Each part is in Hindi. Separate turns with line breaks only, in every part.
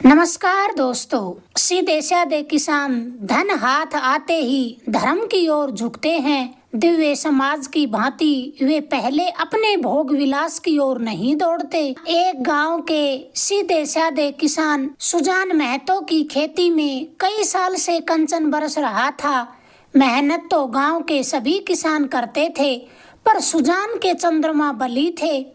नमस्कार दोस्तों। सीधे साधे किसान धन हाथ आते ही धर्म की ओर झुकते हैं। दिव्य समाज की भांति वे पहले अपने भोग विलास की ओर नहीं दौड़ते। एक गांव के सीधे साधे किसान सुजान महतो की खेती में कई साल से कंचन बरस रहा था। मेहनत तो गांव के सभी किसान करते थे, पर सुजान के चंद्रमा बली थे।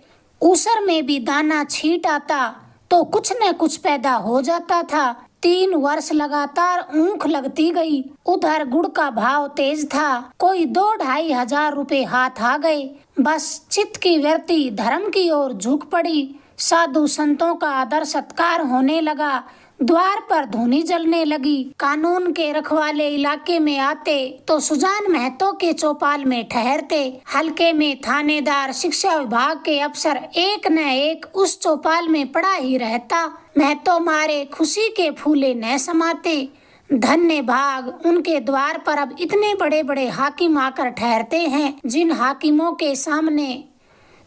ऊसर में भी दाना छींट आता तो कुछ न कुछ पैदा हो जाता था। 3 वर्ष लगातार ऊख लगती गई। उधर गुड़ का भाव तेज था, कोई 2-2.5 हजार रुपए हाथ आ गए। बस चित्त की वृत्ति धर्म की ओर झुक पड़ी। साधु संतों का आदर सत्कार होने लगा। द्वार पर धूनी जलने लगी। कानून के रखवाले इलाके में आते तो सुजान महतो के चौपाल में ठहरते। हल्के में थानेदार, शिक्षा विभाग के अफसर एक न एक उस चौपाल में पड़ा ही रहता। महतो मारे खुशी के फूले न समाते। धन्य भाग, उनके द्वार पर अब इतने बड़े बड़े हाकिम आकर ठहरते हैं, जिन हाकिमों के सामने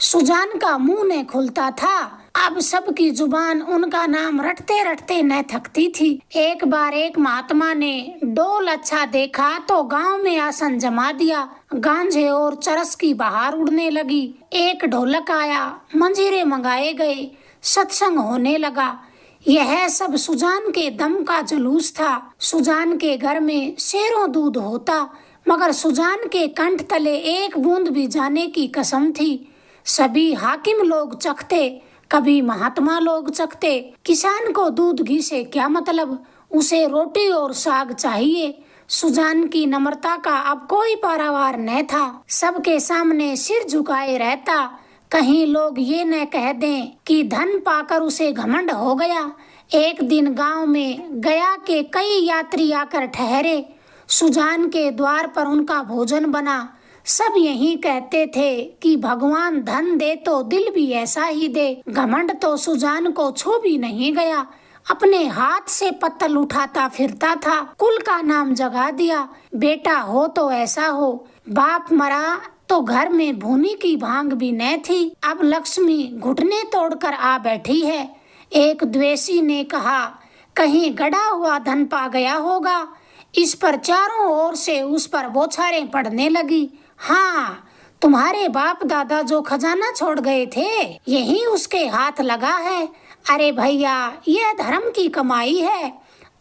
सुजान का मुंह न खुलता था। अब सबकी जुबान उनका नाम रटते रटते न थकती थी। एक बार एक महात्मा ने डोल अच्छा देखा तो गांव में आसन जमा दिया। गांजे और चरस की बहार उड़ने लगी। एक ढोलक आया, मंजीरे मंगाए गए, सत्संग होने लगा। यह सब सुजान के दम का जुलूस था। सुजान के घर में शेरों दूध होता, मगर सुजान के कंठ तले एक बूंद भी जाने की कसम थी। सभी हाकिम लोग चखते, कभी महात्मा लोग चखते। किसान को दूध घी से क्या मतलब, उसे रोटी और साग चाहिए। सुजान की नम्रता का अब कोई पारावार न था। सबके सामने सिर झुकाए रहता। कहीं लोग ये न कह दें कि धन पाकर उसे घमंड हो गया। एक दिन गांव में गया के कई यात्री आकर ठहरे। सुजान के द्वार पर उनका भोजन बना। सब यही कहते थे कि भगवान धन दे तो दिल भी ऐसा ही दे। घमंड तो सुजान को छू भी नहीं गया। अपने हाथ से पत्तल उठाता फिरता था। कुल का नाम जगा दिया। बेटा हो तो ऐसा हो। बाप मरा तो घर में भूनी की भांग भी न थी। अब लक्ष्मी घुटने तोड़कर आ बैठी है। एक द्वेषी ने कहा, कहीं गड़ा हुआ धन पा गया होगा। इस पर चारों ओर से उस पर बौछारें पड़ने लगी। हाँ, तुम्हारे बाप दादा जो खजाना छोड़ गए थे, यही उसके हाथ लगा है। अरे भैया, यह धर्म की कमाई है।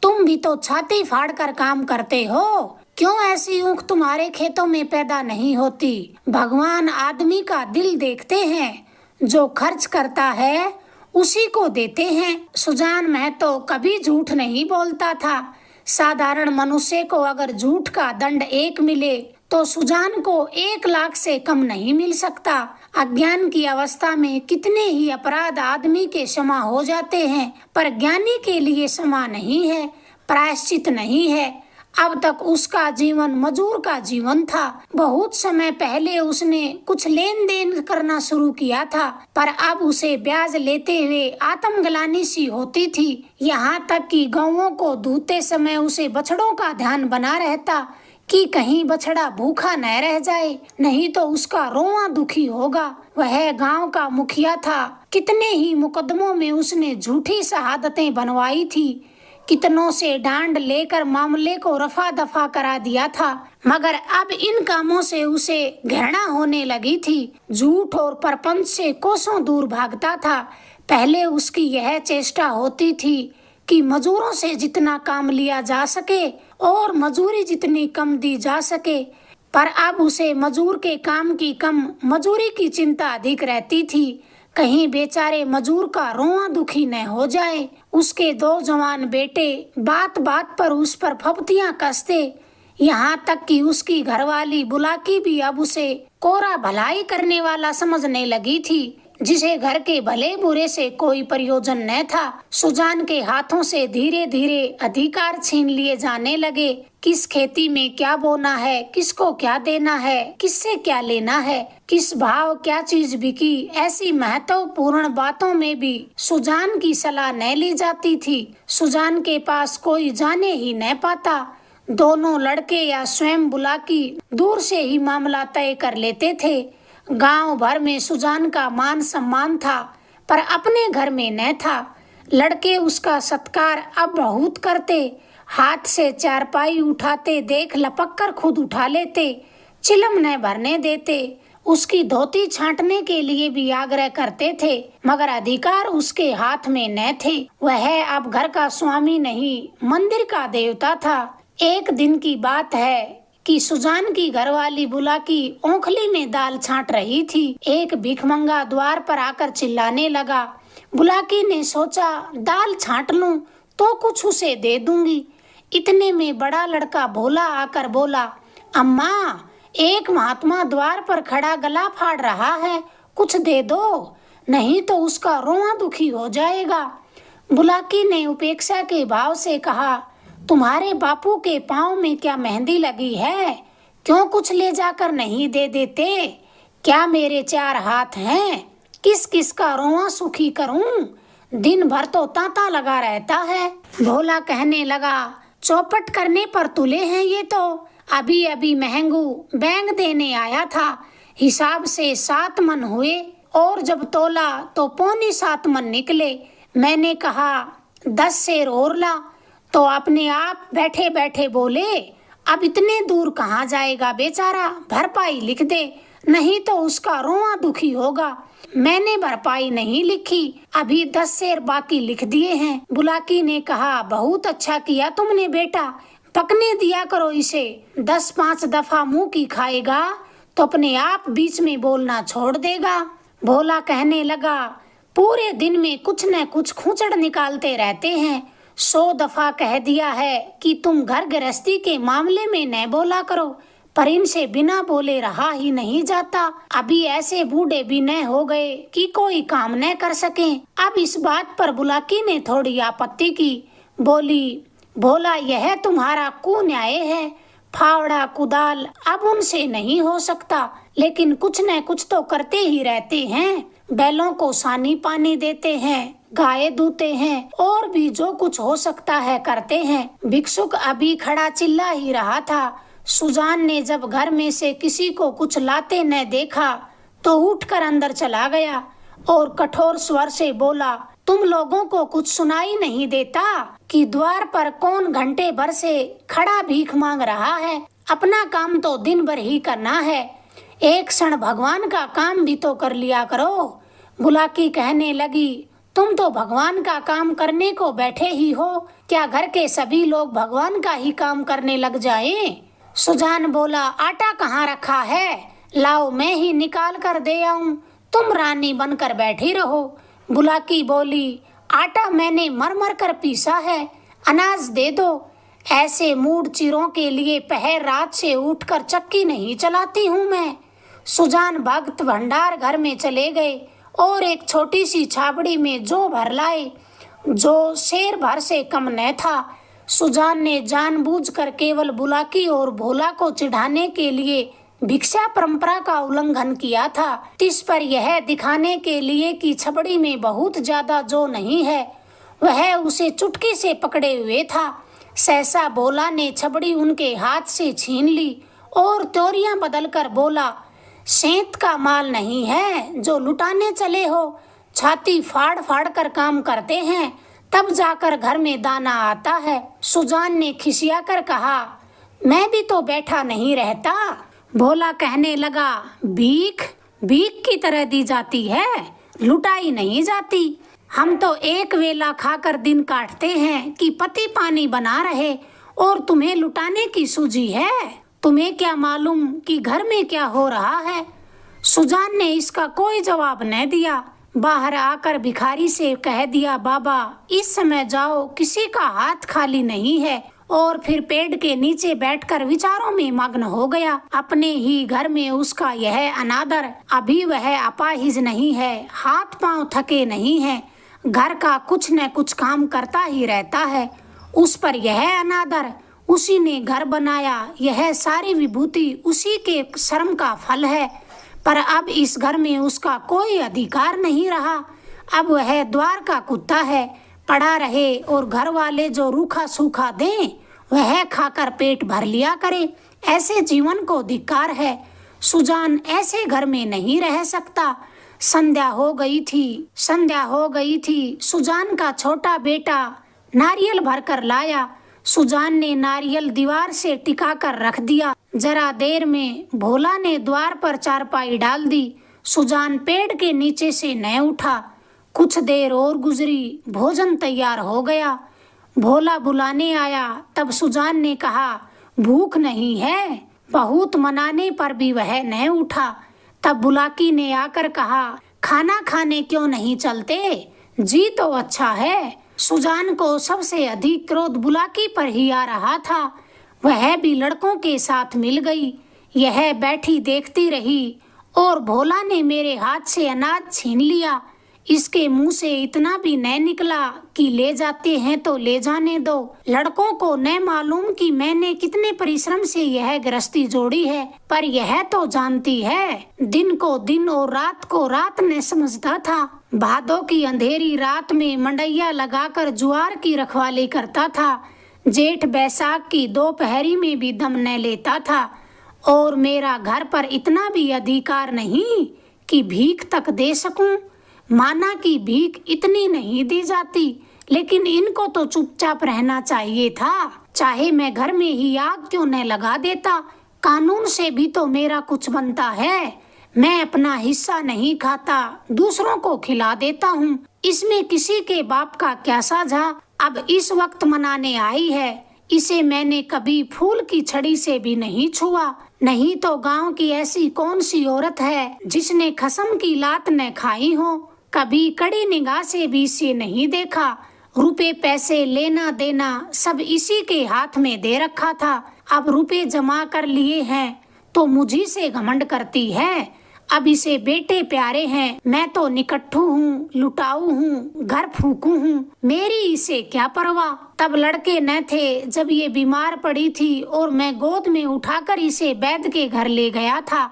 तुम भी तो छाती फाड़ कर काम करते हो। क्यों ऐसी ऊख तुम्हारे खेतों में पैदा नहीं होती? भगवान आदमी का दिल देखते हैं। जो खर्च करता है उसी को देते हैं। सुजान महतो कभी झूठ नहीं बोलता था। साधारण मनुष्य को अगर झूठ का दंड 1 मिले तो सुजान को 1 लाख से कम नहीं मिल सकता। अज्ञान की अवस्था में कितने ही अपराध आदमी के क्षमा हो जाते हैं, पर ज्ञानी के लिए क्षमा नहीं है, प्रायश्चित नहीं है। अब तक उसका जीवन मजूर का जीवन था। बहुत समय पहले उसने कुछ लेन देन करना शुरू किया था, पर अब उसे ब्याज लेते हुए आत्मग्लानि सी होती थी। यहाँ तक कि गौओं को दूहते समय उसे बछड़ों का ध्यान बना रहता कि कहीं बछड़ा भूखा न रह जाए, नहीं तो उसका रोआ दुखी होगा। वह गांव का मुखिया था। कितने ही मुकदमों में उसने झूठी शहादतें बनवाई थी। कितनों से डांड लेकर मामले को रफा दफा करा दिया था, मगर अब इन कामों से उसे घृणा होने लगी थी। झूठ और परपंच से कोसों दूर भागता था। पहले उसकी यह चेष्टा होती थी कि मजूरों से जितना काम लिया जा सके और मजूरी जितनी कम दी जा सके, पर अब उसे मजूर के काम की कम, मजूरी की चिंता अधिक रहती थी। कहीं बेचारे मजूर का रोआ दुखी न हो जाए। उसके 2 जवान बेटे बात बात पर उस पर फप्तियां कसते। यहाँ तक कि उसकी घरवाली बुलाकी भी अब उसे कोरा भलाई करने वाला समझने लगी थी, जिसे घर के भले बुरे से कोई प्रयोजन न था। सुजान के हाथों से धीरे धीरे अधिकार छीन लिए जाने लगे। किस खेती में क्या बोना है, किसको क्या देना है, किससे क्या लेना है, किस भाव क्या चीज बिकी, ऐसी महत्वपूर्ण बातों में भी सुजान की सलाह न ली जाती थी। सुजान के पास कोई जाने ही न पाता। दोनों लड़के या स्वयं बुलाकी दूर से ही मामला तय कर लेते थे। गांव भर में सुजान का मान सम्मान था, पर अपने घर में न था। लड़के उसका सत्कार अब बहुत करते, हाथ से चारपाई उठाते देख लपक कर खुद उठा लेते, चिलम न भरने देते, उसकी धोती छांटने के लिए भी आग्रह करते थे, मगर अधिकार उसके हाथ में न थे। वह अब घर का स्वामी नहीं, मंदिर का देवता था। एक दिन की बात है कि सुजान की घरवाली बुलाकी ओंखली में दाल छांट रही थी। एक भिखमंगा द्वार पर आकर चिल्लाने लगा। बुलाकी ने सोचा दाल छांट लूं तो कुछ उसे दे दूंगी। इतने में बड़ा लड़का भोला आकर बोला, अम्मा, एक महात्मा द्वार पर खड़ा गला फाड़ रहा है, कुछ दे दो, नहीं तो उसका रोआ दुखी हो जाएगा। बुलाकी ने उपेक्षा के भाव से कहा, तुम्हारे बापू के पाँव में क्या मेहंदी लगी है? क्यों कुछ ले जाकर नहीं दे देते? क्या मेरे 4 हाथ हैं? किस किस का रोआ सुखी करूं? दिन भर तो तांता लगा रहता है। भोला कहने लगा, चौपट करने पर तुले हैं ये तो। अभी अभी महंगू बैंग देने आया था, हिसाब से 7 मन हुए और जब तोला तो 6.25 मन निकले। मैंने कहा 10 सेर और ला, तो अपने आप बैठे बैठे बोले, अब इतने दूर कहाँ जाएगा बेचारा, भरपाई लिख दे, नहीं तो उसका रोआ दुखी होगा। मैंने भरपाई नहीं लिखी, अभी 10 सेर बाकी लिख दिए हैं। बुलाकी ने कहा, बहुत अच्छा किया तुमने बेटा, पकने दिया करो इसे, 10-5 दफा मुंह की खाएगा तो अपने आप बीच में बोलना छोड़ देगा। भोला कहने लगा, पूरे दिन में कुछ न कुछ खूंचड़ निकालते रहते हैं। 100 दफा कह दिया है कि तुम घर गृहस्थी के मामले में न बोला करो, पर इनसे बिना बोले रहा ही नहीं जाता। अभी ऐसे बूढ़े भी न हो गए कि कोई काम न कर सकें। अब इस बात पर बुलाकी ने थोड़ी आपत्ति की, बोली, भोला यह तुम्हारा कुन्याय है, फावड़ा कुदाल अब उनसे नहीं हो सकता, लेकिन कुछ न कुछ तो करते ही रहते हैं। बैलों को सानी पानी देते हैं, गाय दूते हैं, और भी जो कुछ हो सकता है करते हैं। भिक्षुक अभी खड़ा चिल्ला ही रहा था। सुजान ने जब घर में से किसी को कुछ लाते न देखा तो उठकर अंदर चला गया और कठोर स्वर से बोला, तुम लोगों को कुछ सुनाई नहीं देता कि द्वार पर कौन घंटे भर से खड़ा भीख मांग रहा है? अपना काम तो दिन भर ही करना है, एक क्षण भगवान का काम भी तो कर लिया करो। बुलाकी कहने लगी, तुम तो भगवान का काम करने को बैठे ही हो, क्या घर के सभी लोग भगवान का ही काम करने लग जाएं? सुजान बोला, आटा कहाँ रखा है? लाओ मैं ही निकाल कर दे आऊं, तुम रानी बनकर बैठी रहो। बुलाकी बोली, आटा मैंने मर मर कर पीसा है, अनाज दे दो। ऐसे मूड चिरों के लिए पहर रात से उठकर चक्की नहीं चलाती हूँ मैं। सुजान भक्त भंडार घर में चले गए और एक छोटी सी छाबड़ी में जो भर लाए, जो शेर भर से कम न था। सुजान ने जानबूझकर केवल बुलाकी और भोला को चिढ़ाने के लिए भिक्षा परंपरा का उल्लंघन किया था, इस पर यह दिखाने के लिए कि छबड़ी में बहुत ज्यादा जो नहीं है वह उसे चुटकी से पकड़े हुए था। सहसा भोला ने छबड़ी उनके हाथ से छीन ली और तोरियां बदलकर बोला, सेंत का माल नहीं है जो लुटाने चले हो, छाती फाड़ फाड़ कर काम करते हैं तब जाकर घर में दाना आता है। सुजान ने खिसिया कर कहा, मैं भी तो बैठा नहीं रहता। भोला कहने लगा, भीख भीख की तरह दी जाती है, लुटाई नहीं जाती। हम तो एक वेला खाकर दिन काटते हैं कि पति पानी बना रहे, और तुम्हें लुटाने की सूझी है? तुम्हें क्या मालूम कि घर में क्या हो रहा है? सुजान ने इसका कोई जवाब न दिया। बाहर आकर भिखारी से कह दिया, बाबा इस समय जाओ, किसी का हाथ खाली नहीं है। और फिर पेड़ के नीचे बैठकर विचारों में मग्न हो गया। अपने ही घर में उसका यह अनादर, अभी वह अपाहिज नहीं है, हाथ पांव थके नहीं है, घर का कुछ न कुछ काम करता ही रहता है, उस पर यह अनादर। उसी ने घर बनाया, यह सारी विभूति उसी के श्रम का फल है, पर अब इस घर में उसका कोई अधिकार नहीं रहा। अब वह द्वार का कुत्ता है, पड़ा रहे और घर वाले जो रूखा सूखा दें वह खाकर पेट भर लिया करे। ऐसे जीवन को धिक्कार है। सुजान ऐसे घर में नहीं रह सकता। संध्या हो गई थी। सुजान का छोटा बेटा नारियल भरकर लाया। सुजान ने नारियल दीवार से टिका कर रख दिया। जरा देर में भोला ने द्वार पर चारपाई डाल दी। सुजान पेड़ के नीचे से न उठा। कुछ देर और गुजरी, भोजन तैयार हो गया। भोला बुलाने आया, तब सुजान ने कहा, भूख नहीं है। बहुत मनाने पर भी वह न उठा। तब बुलाकी ने आकर कहा, खाना खाने क्यों नहीं चलते? जी तो अच्छा है। सुजान को सबसे अधिक क्रोध बुलाकी पर ही आ रहा था। वह भी लड़कों के साथ मिल गई। यह बैठी देखती रही और भोला ने मेरे हाथ से अनाज छीन लिया। इसके मुंह से इतना भी न निकला कि ले जाते हैं तो ले जाने दो। लड़कों को न मालूम कि मैंने कितने परिश्रम से यह गृहस्थी जोड़ी है, पर यह तो जानती है दिन को दिन और रात को रात न समझता था। भादों की अंधेरी रात में मंडैया लगाकर जुआर की रखवाली करता था। जेठ बैसाख की दोपहरी में भी दम न लेता था। और मेरा घर पर इतना भी अधिकार नहीं कि भीख तक दे सकूं। माना कि भीख इतनी नहीं दी जाती, लेकिन इनको तो चुपचाप रहना चाहिए था। चाहे मैं घर में ही आग क्यों न लगा देता। कानून से भी तो मेरा कुछ बनता है। मैं अपना हिस्सा नहीं खाता, दूसरों को खिला देता हूँ। इसमें किसी के बाप का क्या साझा। अब इस वक्त मनाने आई है, इसे मैंने कभी फूल की छड़ी से भी नहीं छुआ। नहीं तो गांव की ऐसी कौन सी औरत है जिसने खसम की लात न खाई हो। कभी कड़ी निगाह से भी इसे नहीं देखा। रुपए पैसे लेना देना सब इसी के हाथ में दे रखा था। अब रुपए जमा कर लिए हैं तो मुझी से घमंड करती है। अब इसे बेटे प्यारे हैं, मैं तो निकट्ठू हूँ, लुटाऊ हूँ, घर फूकू हूँ। मेरी इसे क्या परवाह। तब लड़के न थे जब ये बीमार पड़ी थी और मैं गोद में उठाकर इसे वैद्य के घर ले गया था।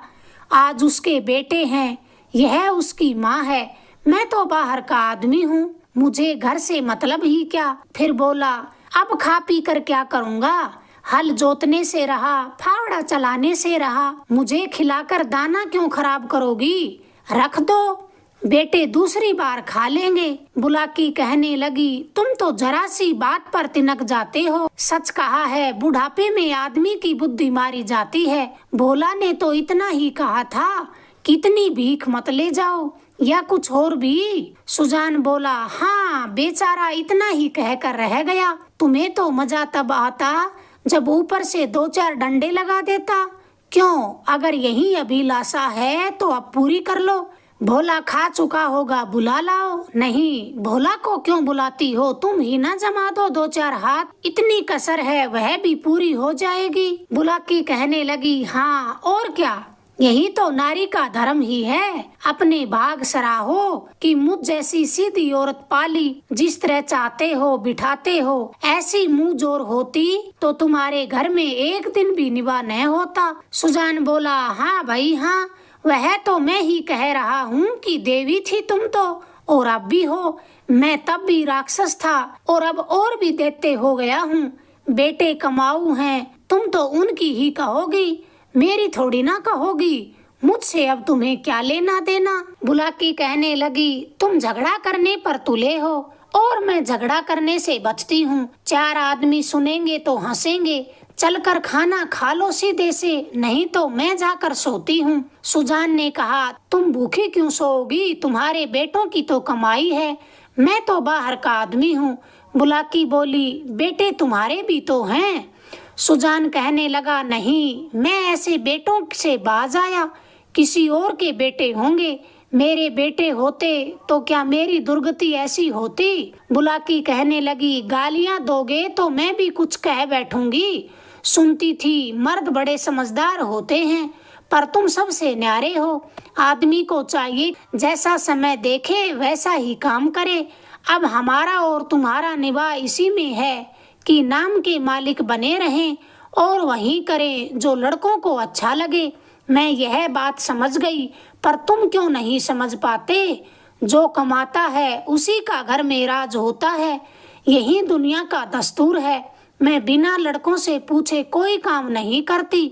आज उसके बेटे हैं, यह उसकी माँ है। मैं तो बाहर का आदमी हूँ, मुझे घर से मतलब ही क्या। फिर बोला, अब खा पी कर क्या करूँगा। हल जोतने से रहा, फावड़ा चलाने से रहा, मुझे खिलाकर दाना क्यों खराब करोगी। रख दो, बेटे दूसरी बार खा लेंगे। बुलाकी कहने लगी, तुम तो जरा सी बात पर तिनक जाते हो। सच कहा है, बुढ़ापे में आदमी की बुद्धि मारी जाती है। भोला ने तो इतना ही कहा था, कितनी भीख मत ले जाओ, या कुछ और भी। सुजान बोला, हाँ बेचारा इतना ही कहकर रह गया। तुम्हें तो मजा तब आता जब ऊपर से 2-4 डंडे लगा देता। क्यों, अगर यही अभिलाषा है तो अब पूरी कर लो। भोला खा चुका होगा, बुला लाओ। नहीं, भोला को क्यों बुलाती हो, तुम ही ना जमा दो 2-4 हाथ। इतनी कसर है, वह भी पूरी हो जाएगी। बुलाकी कहने लगी, हाँ और क्या, यही तो नारी का धर्म ही है। अपने भाग सराहो कि मुझ जैसी सीधी औरत पाली। जिस तरह चाहते हो बिठाते हो। ऐसी मुंह जोर होती तो तुम्हारे घर में एक दिन भी निभा न होता। सुजान बोला, हाँ भाई हाँ, वह तो मैं ही कह रहा हूँ कि देवी थी तुम तो, और अब भी हो। मैं तब भी राक्षस था और अब और भी दैत्य हो गया हूँ। बेटे कमाऊ हैं, तुम तो उनकी ही कहोगी, मेरी थोड़ी ना कहोगी। मुझसे अब तुम्हें क्या लेना देना। बुलाकी कहने लगी, तुम झगड़ा करने पर तुले हो और मैं झगड़ा करने से बचती हूँ। 4 आदमी सुनेंगे तो हंसेंगे। चलकर खाना खा लो सीधे से, नहीं तो मैं जाकर सोती हूँ। सुजान ने कहा, तुम भूखी क्यों सोओगी, तुम्हारे बेटों की तो कमाई है, मैं तो बाहर का आदमी हूँ। बुलाकी बोली, बेटे तुम्हारे भी तो हैं। सुजान कहने लगा, नहीं, मैं ऐसे बेटों से बाज आया, किसी और के बेटे होंगे। मेरे बेटे होते तो क्या मेरी दुर्गति ऐसी होती। बुलाकी कहने लगी, गालियां दोगे तो मैं भी कुछ कह बैठूंगी। सुनती थी, मर्द बड़े समझदार होते हैं, पर तुम सबसे न्यारे हो। आदमी को चाहिए जैसा समय देखे वैसा ही काम करे। अब हमारा और तुम्हारा निवाह इसी में है कि नाम के मालिक बने रहें और वही करें जो लड़कों को अच्छा लगे। मैं यह बात समझ गई, पर तुम क्यों नहीं समझ पाते। जो कमाता है उसी का घर में राज होता है, यही दुनिया का दस्तूर है। मैं बिना लड़कों से पूछे कोई काम नहीं करती।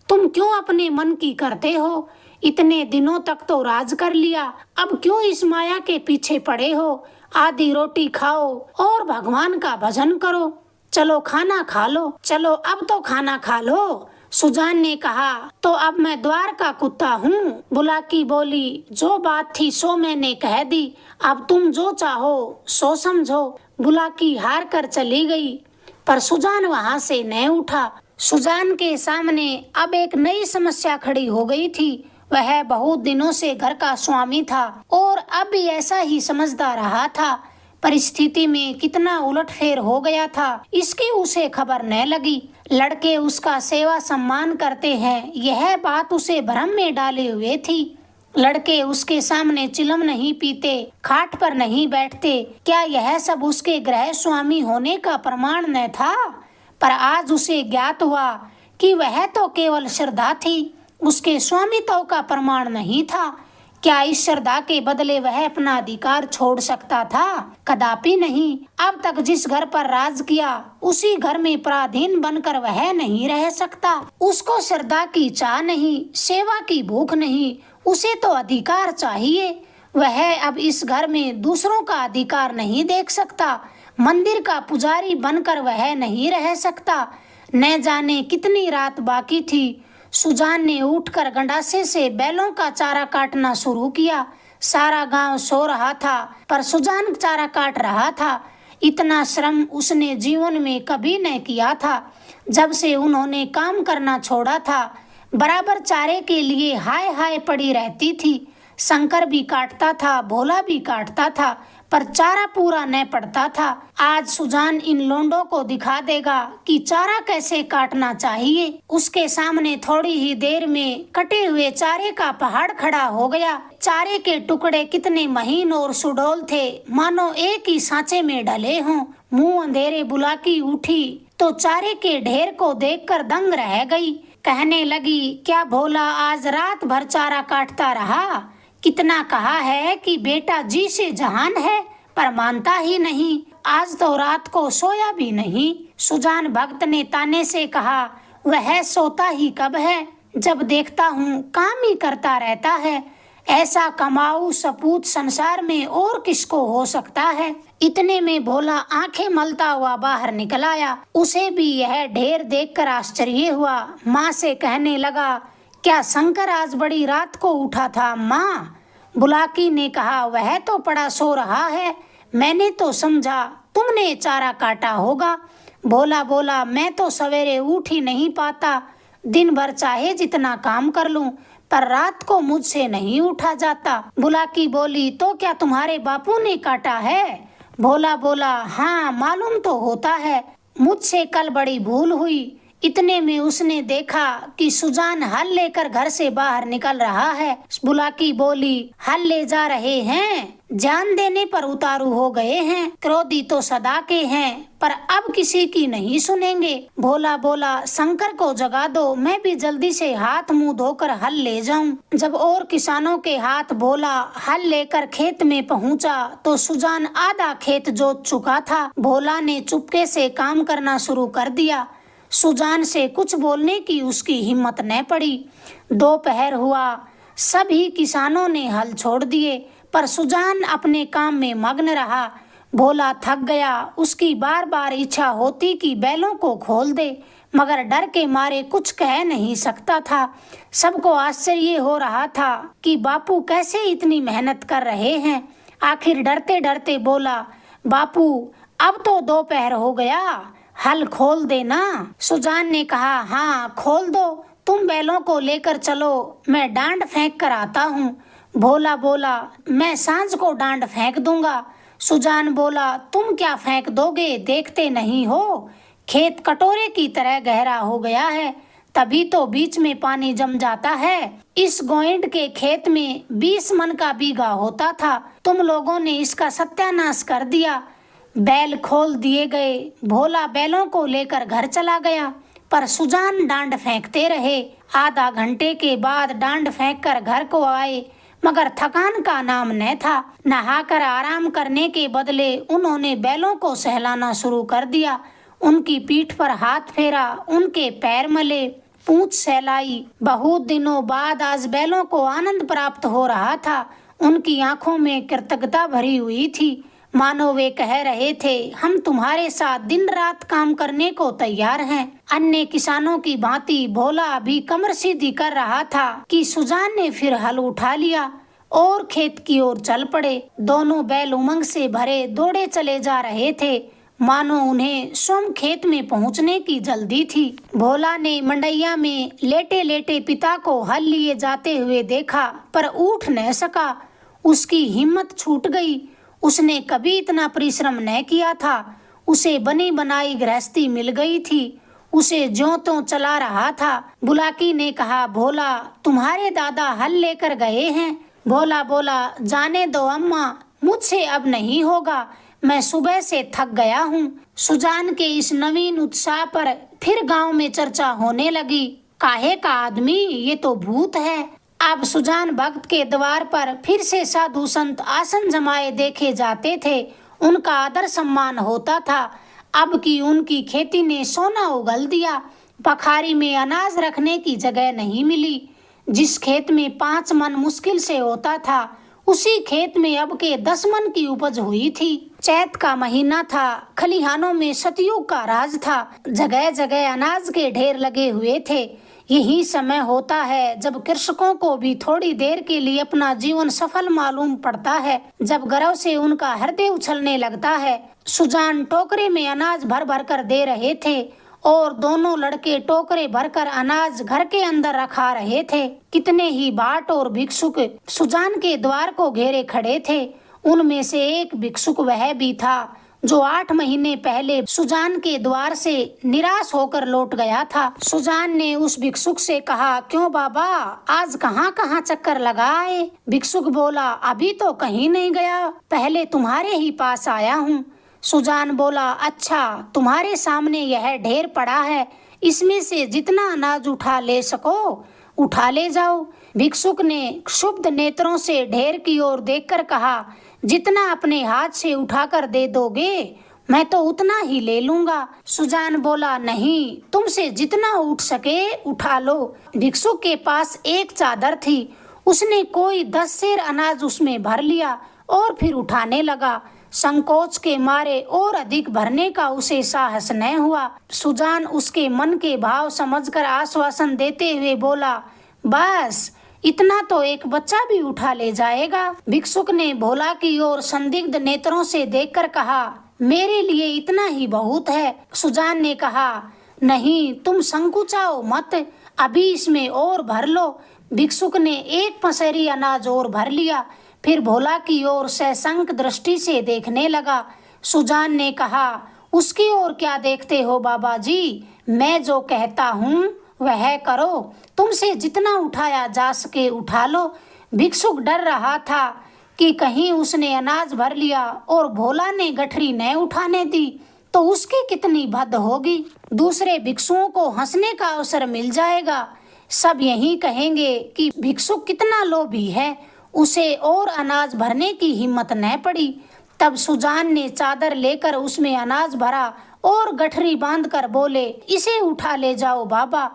तुम क्यों अपने मन की करते हो। इतने दिनों तक तो राज कर लिया, अब क्यों इस माया के पीछे पड़े हो? आधी रोटी खाओ और भगवान का भजन करो। चलो खाना खा लो, चलो अब तो खाना खा लो। सुजान ने कहा, तो अब मैं द्वार का कुत्ता हूँ? बुलाकी बोली, जो बात थी सो मैंने कह दी, अब तुम जो चाहो सो समझो। बुलाकी हार कर चली गई, पर सुजान वहाँ से न उठा। सुजान के सामने अब एक नई समस्या खड़ी हो गई थी। वह बहुत दिनों से घर का स्वामी था और अब भी ऐसा ही समझता रहा था। परिस्थिति में कितना उलटफेर हो गया था, इसकी उसे खबर न लगी। लड़के उसका सेवा सम्मान करते हैं, यह बात उसे भ्रम में डाले हुए थी। लड़के उसके सामने चिलम नहीं पीते, खाट पर नहीं बैठते, क्या यह सब उसके गृह स्वामी होने का प्रमाण न था? पर आज उसे ज्ञात हुआ कि वह तो केवल श्रद्धा थी, उसके स्वामित्व का प्रमाण नहीं था। क्या इस श्रद्धा के बदले वह अपना अधिकार छोड़ सकता था? कदापि नहीं। अब तक जिस घर पर राज किया, उसी घर में पराधीन बनकर वह नहीं रह सकता। उसको श्रद्धा की चाह नहीं, सेवा की भूख नहीं, उसे तो अधिकार चाहिए। वह अब इस घर में दूसरों का अधिकार नहीं देख सकता। मंदिर का पुजारी बनकर वह नहीं रह सकता। न जाने कितनी रात बाकी थी। सुजान ने उठकर गंडासे से बैलों का चारा काटना शुरू किया। सारा गांव सो रहा था, पर सुजान चारा काट रहा था। इतना श्रम उसने जीवन में कभी न किया था। जब से उन्होंने काम करना छोड़ा था, बराबर चारे के लिए हाय हाय पड़ी रहती थी। शंकर भी काटता था, भोला भी काटता था, पर चारा पूरा न पड़ता था। आज सुजान इन लोंडों को दिखा देगा कि चारा कैसे काटना चाहिए। उसके सामने थोड़ी ही देर में कटे हुए चारे का पहाड़ खड़ा हो गया। चारे के टुकड़े कितने महीन और सुडौल थे, मानो एक ही सांचे में डले हों। मुंह अंधेरे बुलाकी उठी तो चारे के ढेर को देखकर दंग रह गई। कहने लगी, क्या भोला आज रात भर चारा काटता रहा? कितना कहा है कि बेटा जी से जहान है, पर मानता ही नहीं। आज तो रात को सोया भी नहीं। सुजान भक्त ने ताने से कहा, वह सोता ही कब है, जब देखता हूँ काम ही करता रहता है। ऐसा कमाऊ सपूत संसार में और किसको हो सकता है? इतने में भोला आंखें मलता हुआ बाहर निकल आया। उसे भी यह ढेर देखकर आश्चर्य हुआ। माँ से कहने लगा, क्या शंकर आज बड़ी रात को उठा था माँ? बुलाकी ने कहा, वह तो पड़ा सो रहा है, मैंने तो समझा तुमने चारा काटा होगा। भोला बोला, मैं तो सवेरे उठ ही नहीं पाता, दिन भर चाहे जितना काम कर लूं, पर रात को मुझसे नहीं उठा जाता। बुलाकी बोली, तो क्या तुम्हारे बापू ने काटा है? भोला बोला, हाँ मालूम तो होता है, मुझसे कल बड़ी भूल हुई। इतने में उसने देखा कि सुजान हल लेकर घर से बाहर निकल रहा है। बुलाकी बोली, हल ले जा रहे हैं, जान देने पर उतारू हो गए हैं, क्रोधी तो सदा के हैं, पर अब किसी की नहीं सुनेंगे। भोला बोला, शंकर को जगा दो, मैं भी जल्दी से हाथ मुंह धोकर हल ले जाऊं। जब और किसानों के हाथ भोला हल लेकर खेत में पहुंचा तो सुजान आधा खेत जोत चुका था। भोला ने चुपके से काम करना शुरू कर दिया। सुजान से कुछ बोलने की उसकी हिम्मत न पड़ी। दोपहर हुआ, सभी किसानों ने हल छोड़ दिए, पर सुजान अपने काम में मग्न रहा। भोला थक गया। उसकी बार बार इच्छा होती कि बैलों को खोल दे, मगर डर के मारे कुछ कह नहीं सकता था। सबको आश्चर्य हो रहा था कि बापू कैसे इतनी मेहनत कर रहे हैं। आखिर डरते डरते बोला, बापू अब तो दोपहर हो गया, हल खोल देना। सुजान ने कहा, हाँ खोल दो, तुम बैलों को लेकर चलो, मैं डांड फेंक कर आता हूँ। भोला बोला, मैं सांझ को डांड फेंक दूंगा। सुजान बोला, तुम क्या फेंक दोगे, देखते नहीं हो खेत कटोरे की तरह गहरा हो गया है, तभी तो बीच में पानी जम जाता है। इस गोइंड के खेत में 20 मन का बीघा होता था, तुम लोगों ने इसका सत्यानाश कर दिया। बैल खोल दिए गए। भोला बैलों को लेकर घर चला गया, पर सुजान डांड फेंकते रहे। आधा घंटे के बाद डांड फेंककर घर को आए, मगर थकान का नाम न था। नहाकर आराम करने के बदले उन्होंने बैलों को सहलाना शुरू कर दिया। उनकी पीठ पर हाथ फेरा, उनके पैर मले, पूंछ सहलाई। बहुत दिनों बाद आज बैलों को आनंद प्राप्त हो रहा था। उनकी आंखों में कृतज्ञता भरी हुई थी, मानो वे कह रहे थे, हम तुम्हारे साथ दिन रात काम करने को तैयार हैं। अन्य किसानों की भांति भोला अभी कमर सीधी कर रहा था कि सुजान ने फिर हल उठा लिया और खेत की ओर चल पड़े। दोनों बैल उमंग से भरे दौड़े चले जा रहे थे, मानो उन्हें स्वयं खेत में पहुंचने की जल्दी थी। भोला ने मंडैया में लेटे लेटे पिता को हल लिए जाते हुए देखा, पर उठ न सका। उसकी हिम्मत छूट गई। उसने कभी इतना परिश्रम न किया था। उसे बनी बनाई गृहस्थी मिल गई थी, उसे ज्यों त्यों चला रहा था। बुलाकी ने कहा, भोला तुम्हारे दादा हल लेकर गए हैं। भोला बोला, जाने दो अम्मा, मुझसे अब नहीं होगा, मैं सुबह से थक गया हूँ। सुजान के इस नवीन उत्साह पर फिर गांव में चर्चा होने लगी। काहे का आदमी, ये तो भूत है। अब सुजान भक्त के द्वार पर फिर से साधु संत आसन जमाए देखे जाते थे। उनका आदर सम्मान होता था। अब की उनकी खेती ने सोना उगल दिया। पखारी में अनाज रखने की जगह नहीं मिली। जिस खेत में 5 मन मुश्किल से होता था, उसी खेत में अब के 10 मन की उपज हुई थी। चैत का महीना था। खलिहानों में सतयुग का राज था। जगह जगह अनाज के ढेर लगे हुए थे। यही समय होता है जब कृषकों को भी थोड़ी देर के लिए अपना जीवन सफल मालूम पड़ता है, जब गर्व से उनका हृदय उछलने लगता है। सुजान टोकरे में अनाज भर भर कर दे रहे थे और दोनों लड़के टोकरे भरकर अनाज घर के अंदर रखा रहे थे। कितने ही बाट और भिक्षुक सुजान के द्वार को घेरे खड़े थे। उनमें से एक भिक्षुक वह भी था जो 8 महीने पहले सुजान के द्वार से निराश होकर लौट गया था। सुजान ने उस भिक्षुक से कहा, क्यों बाबा, आज कहाँ कहाँ चक्कर लगाए? भिक्षुक बोला, अभी तो कहीं नहीं गया, पहले तुम्हारे ही पास आया हूँ। सुजान बोला, अच्छा, तुम्हारे सामने यह ढेर पड़ा है, इसमें से जितना अनाज उठा ले सको उठा ले जाओ। भिक्षुक ने क्षुब्ध नेत्रों से ढेर की ओर देखकर कहा, जितना अपने हाथ से उठाकर दे दोगे मैं तो उतना ही ले लूंगा। सुजान बोला, नहीं, तुमसे जितना उठ सके उठा लो। भिक्षुक के पास एक चादर थी। उसने कोई 10 सेर अनाज उसमें भर लिया और फिर उठाने लगा। संकोच के मारे और अधिक भरने का उसे साहस न हुआ। सुजान उसके मन के भाव समझकर आश्वासन देते हुए बोला, बस इतना तो एक बच्चा भी उठा ले जाएगा। भिक्षुक ने भोला की ओर संदिग्ध नेत्रों से देखकर कहा, मेरे लिए इतना ही बहुत है। सुजान ने कहा, नहीं, तुम संकुचाओ मत, अभी इसमें और भर लो। भिक्षुक ने एक पसेरी अनाज और भर लिया, फिर भोला की ओर सशंक दृष्टि से देखने लगा। सुजान ने कहा, उसकी ओर क्या देखते हो बाबा जी, मैं जो कहता हूँ वह करो, तुमसे जितना उठाया जा सके उठा लो। भिक्षुक डर रहा था कि कहीं उसने अनाज भर लिया और भोला ने गठरी न उठाने दी तो उसकी कितनी भद्द होगी। दूसरे भिक्षुओं को हंसने का अवसर मिल जाएगा। सब यही कहेंगे कि भिक्षुक कितना लोभी है, उसे और अनाज भरने की हिम्मत न पड़ी। तब सुजान ने चादर लेकर उसमें अनाज भरा और गठरी बांधकर बोले, इसे उठा ले जाओ बाबा।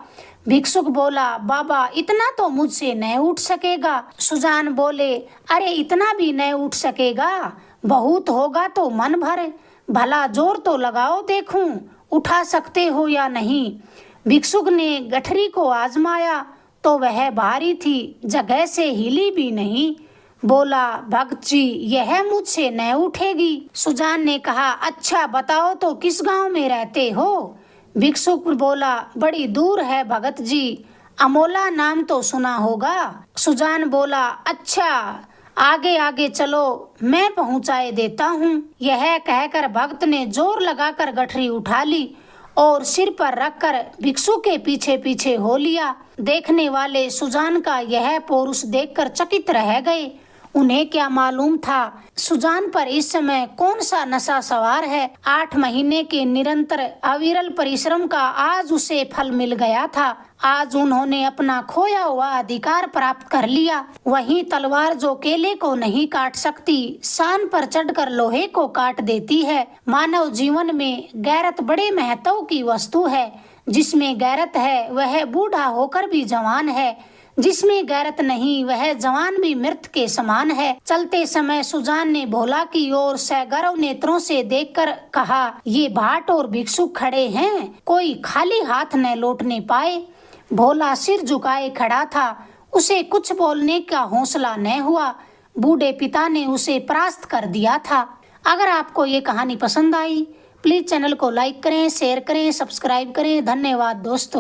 भिक्षुक बोला, बाबा इतना तो मुझसे न उठ सकेगा। सुजान बोले, अरे इतना भी न उठ सकेगा, बहुत होगा तो मन भर, भला जोर तो लगाओ, देखूं उठा सकते हो या नहीं। भिक्षुक ने गठरी को आजमाया तो वह भारी थी, जगह से हिली भी नहीं। बोला, भक्त जी यह मुझसे न उठेगी। सुजान ने कहा, अच्छा बताओ तो किस गांव में रहते हो? भिक्षुक बोला, बड़ी दूर है भगत जी, अमोला नाम तो सुना होगा। सुजान बोला, अच्छा आगे आगे चलो, मैं पहुंचाए देता हूँ। यह कहकर भक्त ने जोर लगाकर गठरी उठा ली और सिर पर रखकर भिक्षु के पीछे पीछे हो लिया। देखने वाले सुजान का यह पौरुष देखकर चकित रह गए। उन्हें क्या मालूम था सुजान पर इस समय कौन सा नशा सवार है। 8 महीने के निरंतर अविरल परिश्रम का आज उसे फल मिल गया था। आज उन्होंने अपना खोया हुआ अधिकार प्राप्त कर लिया। वही तलवार जो केले को नहीं काट सकती, शान पर चढ़कर लोहे को काट देती है। मानव जीवन में गैरत बड़े महत्व की वस्तु है। जिसमें गैरत है वह बूढ़ा होकर भी जवान है, जिसमें गैरत नहीं वह जवान भी मृत के समान है। चलते समय सुजान ने भोला की ओर सगर्व नेत्रों से देखकर कहा, ये भाट और भिक्षुक खड़े हैं, कोई खाली हाथ न लौटने पाए। भोला सिर झुकाए खड़ा था, उसे कुछ बोलने का हौसला न हुआ। बूढ़े पिता ने उसे परास्त कर दिया था। अगर आपको ये कहानी पसंद आई, प्लीज चैनल को लाइक करें, शेयर करें, सब्सक्राइब करें। धन्यवाद दोस्तों।